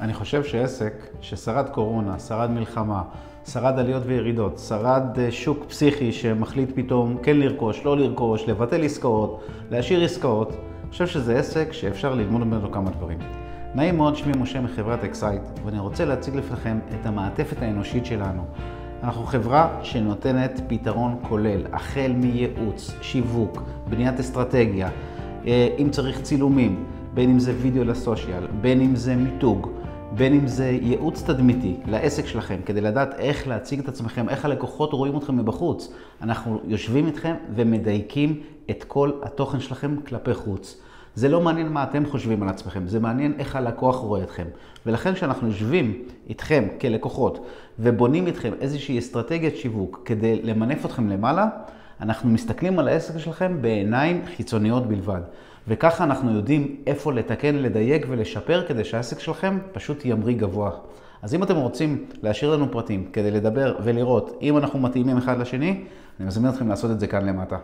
אני חושב שעסק ששרד קורונה, שרד מלחמה, שרד עליות וירידות, שרד שוק פסיכי שמחליט פתאום כן לרכוש, לא לרכוש, לבטל עסקאות, להשאיר עסקאות, אני חושב שזה עסק שאפשר ללמוד ממנו כמה דברים. נעים מאוד, שמי משה מחברת אקסייט, ואני רוצה להציג לפניכם את המעטפת האנושית שלנו. אנחנו חברה שנותנת פתרון כולל, החל מייעוץ, שיווק, בניית אסטרטגיה, אם צריך צילומים, בין אם זה וידאו לסושיאל, בין אם זה מיתוג, בין אם זה ייעוץ תדמיתי לעסק שלכם, כדי לדעת איך להציג את עצמכם, איך הלקוחות רואים אתכם מבחוץ. אנחנו יושבים איתכם ומדייקים את כל התוכן שלכם כלפי חוץ. זה לא מעניין מה אתם חושבים על עצמכם, זה מעניין איך הלקוח רואה אתכם. ולכן כשאנחנו יושבים איתכם כלקוחות ובונים איתכם איזושהי אסטרטגיית שיווק כדי למנף אתכם למעלה, אנחנו מסתכלים על העסק שלכם בעיניים חיצוניות בלבד. וככה אנחנו יודעים איפה לתקן, לדייק ולשפר כדי שהעסק שלכם פשוט ימריא גבוה. אז אם אתם רוצים להשאיר לנו פרטים כדי לדבר ולראות אם אנחנו מתאימים אחד לשני, אני מזמין אתכם לעשות את זה כאן למטה.